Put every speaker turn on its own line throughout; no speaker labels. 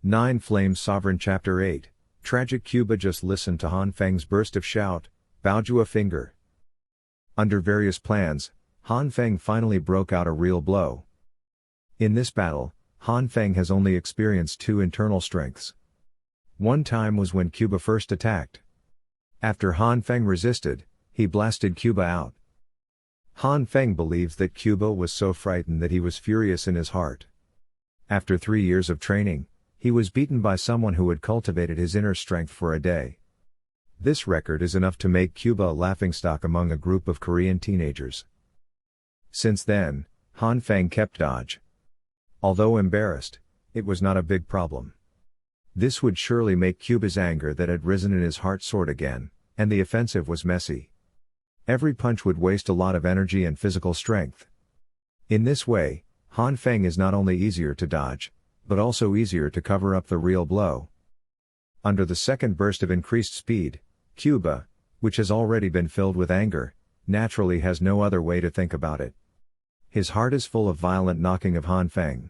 Nine Flames Sovereign Chapter 8, Tragic Cuba. Just listen to Han Feng's burst of shout, bowed you a finger. Under various plans, Han Feng finally broke out a real blow. In this battle, Han Feng has only experienced two internal strengths. One time was when Cuba first attacked. After Han Feng resisted, he blasted Cuba out. Han Feng believes that Cuba was so frightened that he was furious in his heart. After 3 years of training, he was beaten by someone who had cultivated his inner strength for a day. This record is enough to make Cuba a laughingstock among a group of Korean teenagers. Since then, Han Feng kept dodge. Although embarrassed, it was not a big problem. This would surely make Cuba's anger that had risen in his heart soar again, and the offensive was messy. Every punch would waste a lot of energy and physical strength. In this way, Han Feng is not only easier to dodge, but also easier to cover up the real blow. Under the second burst of increased speed, Cuba, which has already been filled with anger, naturally has no other way to think about it. His heart is full of violent knocking of Han Feng.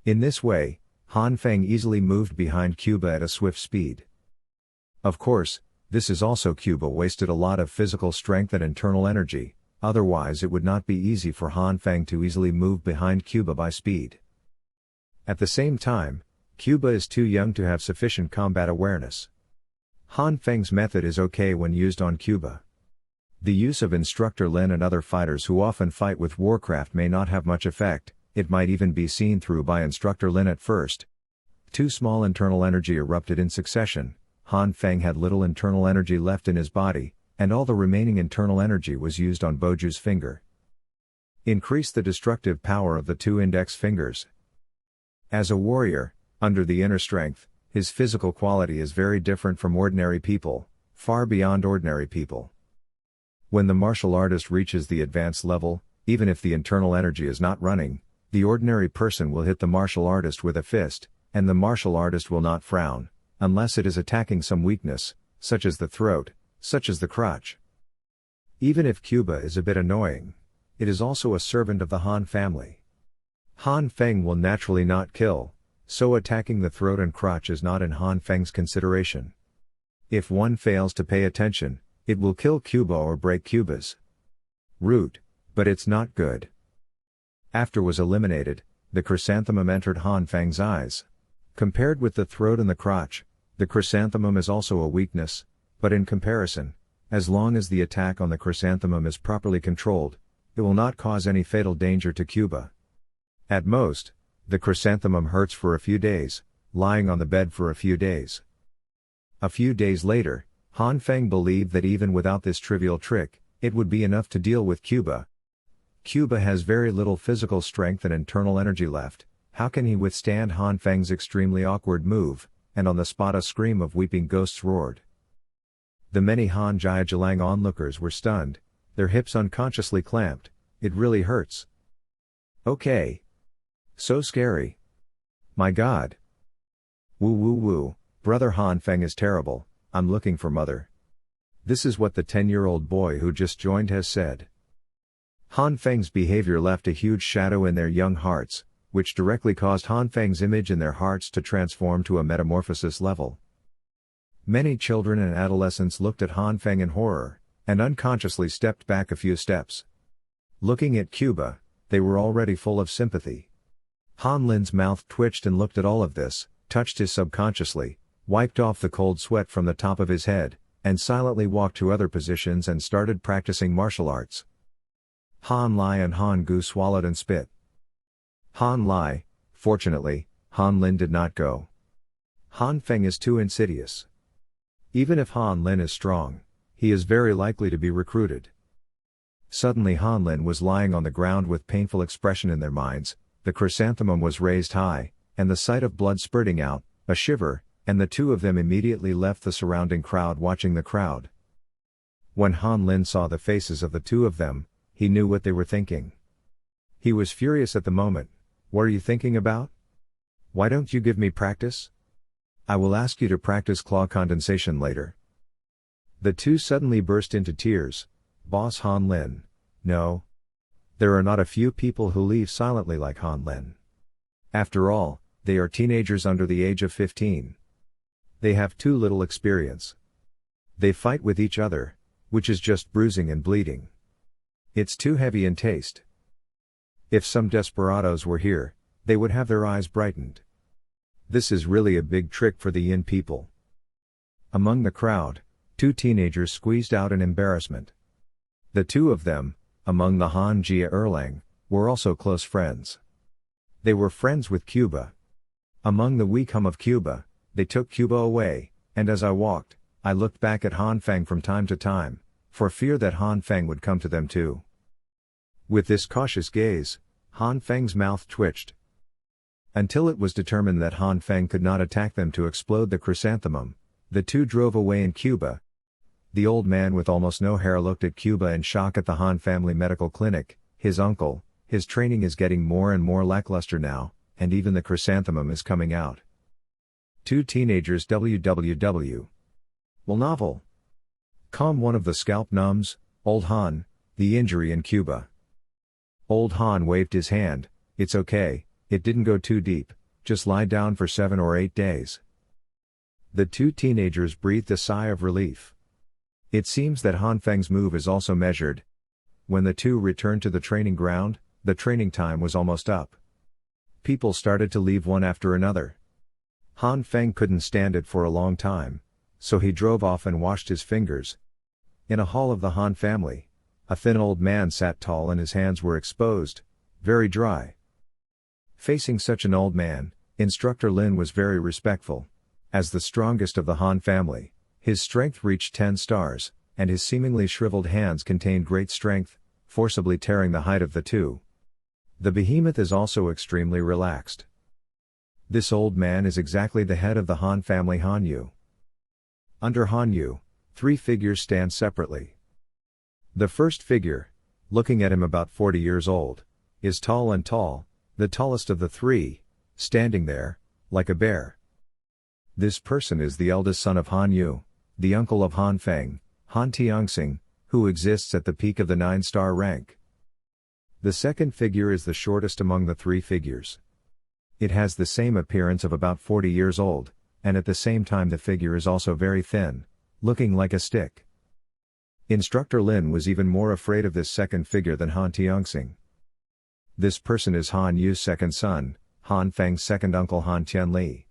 In this way, Han Feng easily moved behind Cuba at a swift speed. Of course, this is also Cuba wasted a lot of physical strength and internal energy, otherwise it would not be easy for Han Feng to easily move behind Cuba by speed. At the same time, Cuba is too young to have sufficient combat awareness. Han Feng's method is okay when used on Cuba. The use of Instructor Lin and other fighters who often fight with Warcraft may not have much effect, it might even be seen through by Instructor Lin at first. Too small internal energy erupted in succession. Han Feng had little internal energy left in his body, and all the remaining internal energy was used on Boju's finger. Increase the destructive power of the two index fingers. As a warrior, under the inner strength, his physical quality is very different from ordinary people, far beyond ordinary people. When the martial artist reaches the advanced level, even if the internal energy is not running, the ordinary person will hit the martial artist with a fist, and the martial artist will not frown, unless it is attacking some weakness, such as the throat, such as the crotch. Even if Cuba is a bit annoying, it is also a servant of the Han family. Han Feng will naturally not kill, so attacking the throat and crotch is not in Han Feng's consideration. If one fails to pay attention, it will kill Cuba or break Cuba's root, but it's not good. After was eliminated, the chrysanthemum entered Han Feng's eyes. Compared with the throat and the crotch, the chrysanthemum is also a weakness, but in comparison, as long as the attack on the chrysanthemum is properly controlled, it will not cause any fatal danger to Cuba. At most, the chrysanthemum hurts for a few days, lying on the bed for a few days. A few days later, Han Feng believed that even without this trivial trick, it would be enough to deal with Cuba. Cuba has very little physical strength and internal energy left. How can he withstand Han Feng's extremely awkward move? And on the spot a scream of weeping ghosts roared. The many Han Jiajilang onlookers were stunned, their hips unconsciously clamped. It really hurts. Okay. So scary. My God. Woo woo woo, brother Han Feng is terrible, I'm looking for mother. This is what the 10-year-old boy who just joined has said. Han Feng's behavior left a huge shadow in their young hearts, which directly caused Han Feng's image in their hearts to transform to a metamorphosis level. Many children and adolescents looked at Han Feng in horror, and unconsciously stepped back a few steps. Looking at Cuba, they were already full of sympathy. Han Lin's mouth twitched and looked at all of this, touched his subconsciously, wiped off the cold sweat from the top of his head, and silently walked to other positions and started practicing martial arts. Han Lai and Han Gu swallowed and spit. Han Lai, fortunately, Han Lin did not go. Han Feng is too insidious. Even if Han Lin is strong, he is very likely to be recruited. Suddenly Han Lin was lying on the ground with painful expression in their minds, the chrysanthemum was raised high, and the sight of blood spurting out, a shiver, and the two of them immediately left the surrounding crowd watching the crowd. When Han Lin saw the faces of the two of them, he knew what they were thinking. He was furious at the moment. What are you thinking about? Why don't you give me practice? I will ask you to practice claw condensation later. The two suddenly burst into tears. Boss Han Lin. No. There are not a few people who leave silently like Han Lin. After all, They are teenagers under the age of 15. They have too little experience. They fight with each other, which is just bruising and bleeding. It's too heavy in taste. If some desperados were here, they would have their eyes brightened. This is really a big trick for the Yin people. Among the crowd, 2 teenagers squeezed out in embarrassment. The 2 of them, among the Han Jia Erlang, were also close friends. They were friends with Cuba. Among the we come of Cuba, they took Cuba away, and as I walked, I looked back at Han Feng from time to time, for fear that Han Feng would come to them too. With this cautious gaze, Han Feng's mouth twitched. Until it was determined that Han Feng could not attack them to explode the chrysanthemum, the 2 drove away in Cuba. The old man with almost no hair looked at Cuba in shock at the Han family medical clinic. His uncle, his training is getting more and more lackluster now, and even the chrysanthemum is coming out. 2 teenagers www. Well, novel. Calm one of the scalp numbs, old Han, the injury in Cuba. Old Han waved his hand, it's okay, it didn't go too deep, just lie down for 7 or 8 days. The 2 teenagers breathed a sigh of relief. It seems that Han Feng's move is also measured. When the 2 returned to the training ground, the training time was almost up. People started to leave one after another. Han Feng couldn't stand it for a long time, so he drove off and washed his fingers. In a hall of the Han family, a thin old man sat tall and his hands were exposed, very dry. Facing such an old man, Instructor Lin was very respectful. As the strongest of the Han family, his strength reached 10 stars, and his seemingly shriveled hands contained great strength, forcibly tearing the hide of the 2. The behemoth is also extremely relaxed. This old man is exactly the head of the Han family Han Yu. Under Han Yu, 3 figures stand separately. The first figure, looking at him about 40 years old, is tall and tall, the tallest of the 3, standing there, like a bear. This person is the eldest son of Han Yu, the uncle of Han Feng, Han Tianxing, who exists at the peak of the 9-star rank. The second figure is the shortest among the 3 figures. It has the same appearance of about 40 years old, and at the same time the figure is also very thin, looking like a stick. Instructor Lin was even more afraid of this second figure than Han Tianxing. This person is Han Yu's second son, Han Feng's second uncle Han Tianli.